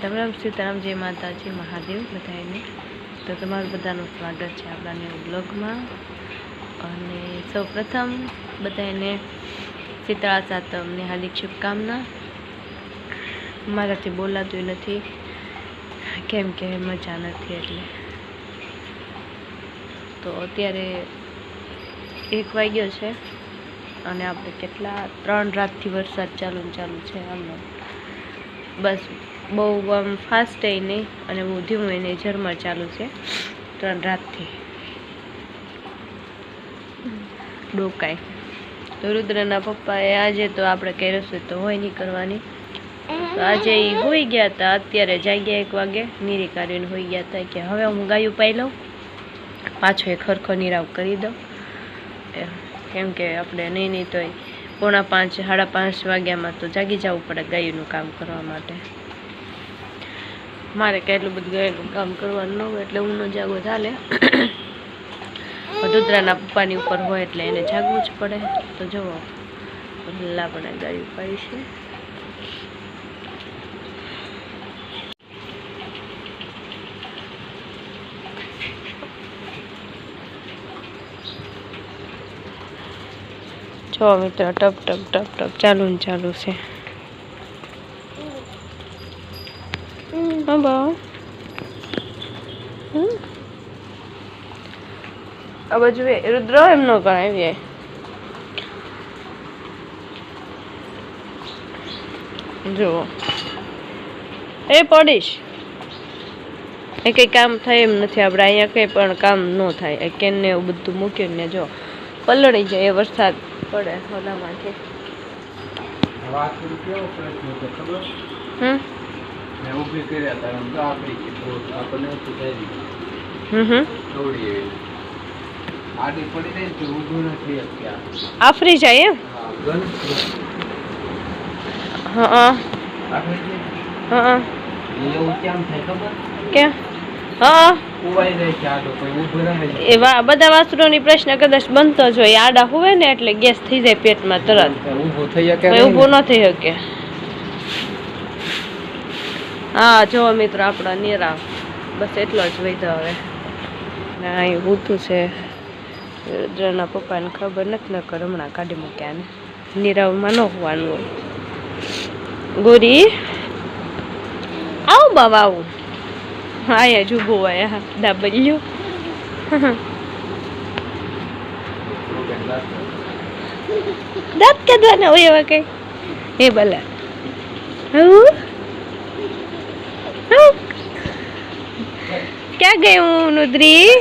રામ રામ સીતારામ, જય માતાજી, મહાદેવ બધાને। તો તમારું બધાનું સ્વાગત છે આપણા ન્યૂ બ્લોગમાં। અને સૌ પ્રથમ બધાને શીતળા સાતમની હાર્દિક શુભકામના। મારાથી બોલાતું નથી કેમ કે મજા નથી એટલે। તો અત્યારે 1 વાગ્યો છે અને આપણે કેટલા 3 રાતથી વરસાદ ચાલુ છે આમનો। બસ બહુ આમ ફાસ્ટ નહીં અને બહુ ધીમું નહીં, ઝરમર ચાલુ છે 3 રાતથી। ડોકાય તો રુદ્રના પપ્પાએ આજે તો આપણે કઈ રસોઈ તો હોય નહીં કરવાની, તો આજે એ હોઈ ગયા હતા। અત્યારે જાગ્યા 1 વાગે નીરી કાઢીને હોઈ ગયા હતા કે હવે હું ગાયું પાઈ લઉં, પાછો એક ખરખો નીરાવ કરી દઉં, કેમ કે આપણે નહીં તો 4:45 5:30 વાગ્યામાં તો જાગી જવું પડે ગાયુંનું કામ કરવા માટે। મારે કંઈ એટલું બધું ગાયનું કામ કરવાનું ન હોય એટલે હું ન જાગો ચાલે। રુદ્રના પપ્પાની ઉપર હોય એટલે એને જાગવું જ પડે। તો જુઓ પહેલાં આપણે ગાયું પાઈ છે। જો મિત્રો ટપ ટપ ટપ ટપ ચાલુ ને ચાલુ છે। હા બા આ બાજુ રુદ્ર એમ ન કરાય, જુઓ એ પડીશ એ કંઈ કામ થાય એમ નથી। આપણે અહીંયા કંઈ પણ કામ ન થાય, કેને એવું બધું મૂકીને જો પલળી જાય એ વરસાદ પડે ઓલામાંથી। આફરી જાય એમ? હા હા ક્યાં? હા એવા બધા વાસણોની પ્રશ્ન કદાચ બનતો જ હોય, આડા હોય ને એટલે ગેસ થઈ જાય પેટમાં તરત, ઊભો ન થઈ શકે। હા જો મિત્રો આપણા નીરાવ બસ એટલો જ વધ્યો હવે। અહીં ઊઠું છે રુદ્રના પપ્પાને ખબર નથી, નકર હમણાં કાઢી મૂક્યા ને નીરાવમાં ન હોવાનું હોય। ગોરી આવું બાબા આવું, હા એ જ ઊભું હોય, હા ડાબલ્યુ દાંત કાઢવાના હોય એવા કઈ એ ભલા। ક્યાં ગઈ હું નુદ્રી?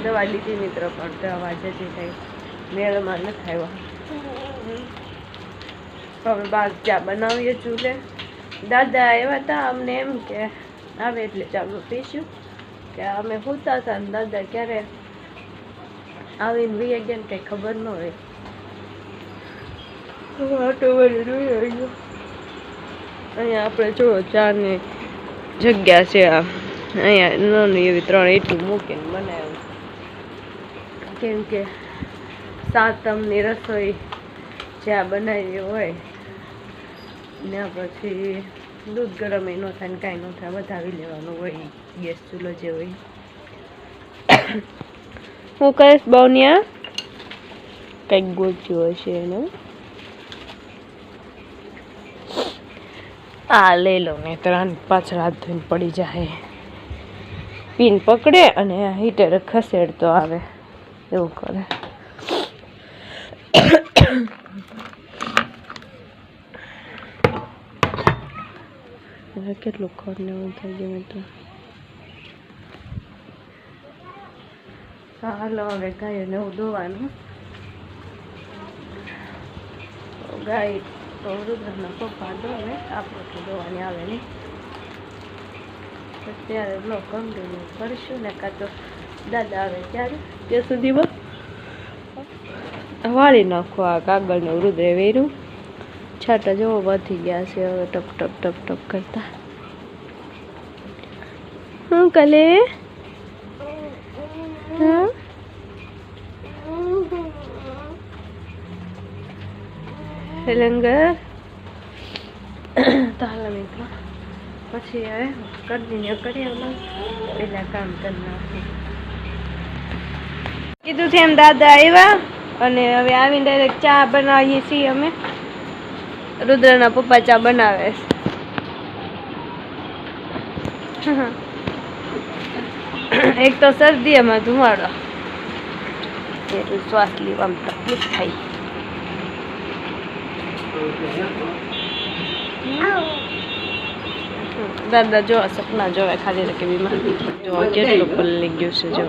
દવા લીધી મિત્રો, પણ દવા જતી થઈ મેળમાં નથી આવ્યા। હવે બાર ચા બનાવીએ ચૂલે। દાદા આવ્યા હતા, અમને એમ કે આવે એટલે ચાલુ પીશું, કે અમે સૂતા હતા ને દાદા ક્યારે આવીને વી ગયા ને કંઈ ખબર ન હોય। અહીંયા આપણે જો ચાની જગ્યા છે, અહીંયા નાની એવી 3 ઈંટું મૂકીને બનાવ્યું, કેમ કે સાતમની રસોઈ જ્યાં બનાવી હોય ત્યાં પછી દૂધ ગરમ ન થાય ને કાંઈ ન થાય, વધાવી લેવાનું હોય ગેસ ચૂલો જે હોય। હું કહીશ બહુનિયા કંઈક ગોચ્યું હશે એને। આ લઈ લો ને 3 પાછળ હાથ ધોઈને પડી જાય, પીન પકડે અને હીટર ખસેડતો આવે એવું કરે। કેટલું ખોટ ને એવું થઈ ગયું તો હાલો હવે ગાયોને એવું ધોવાનું। ગાય તો રુદ્રના પપ્પા ધોવે, આપણે તો ધોવાની આવે નહીં। અત્યારે બ્લોક કન્ટિન્યુ કરીશું ને, કાં તો દાદા આવે ત્યારે ત્યાં સુધીમાં વાળી નાખો આ કાગળને રુદ્રે વેર્યું। છાટા જેવો વધી ગયા છે હવે ટપ ટપ ટપ ટપ કરતા। હું કલે લંગર તો હાલો મિત્રો પછી હવે કન્ટિન્યુ કરીએ પેલા કામ કરી નાખીએ. કીધું છે એમ દાદા આવ્યા અને હવે આવીને ડાયરેક્ટ ચા બનાવીએ છીએ અમે. રુદ્રના પપ્પા ચા બનાવે છે. એક તો શરદી એમાં ધુમાડો એટલું શ્વાસ લેવામાં તકલીફ થાય. દાદા જો સપના જોવે ખાલી કે બીમાર જો કેટલું પલ્લી ગયું છે જો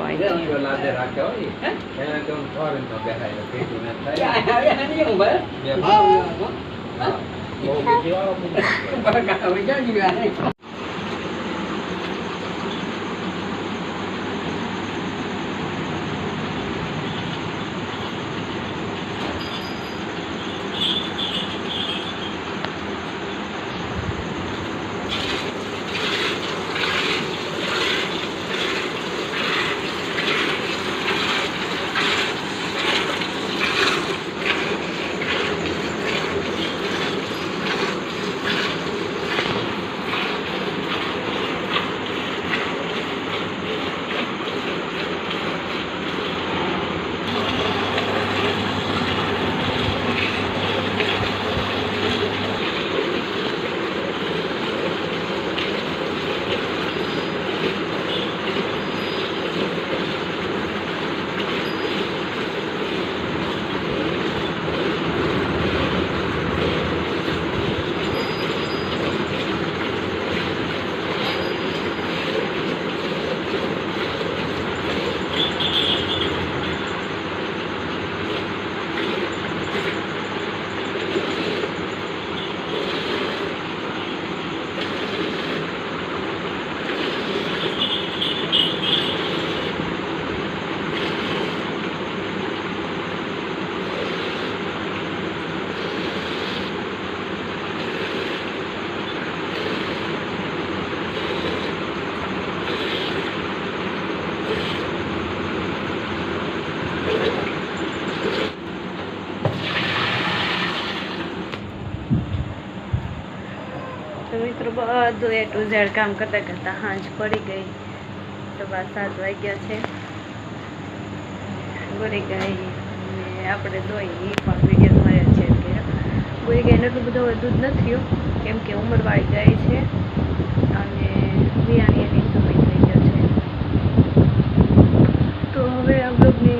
મિત્રો બધું એ ટુ ઝેડ કામ કરતા કરતા સાંજ પડી ગઈ. સવા 7 વાગ્યા છે. ગોરી ગાય ને આપણે દોઈ એ પણ વિડીયો મળે છે કે ગોરી ગાયને એટલું બધું હવે દૂધ નથી કેમ કે ઉંમરવાળી ગાય છે અને બિયાણી એની સમય થઈ ગયો છે. તો હવે આ બ્લોગને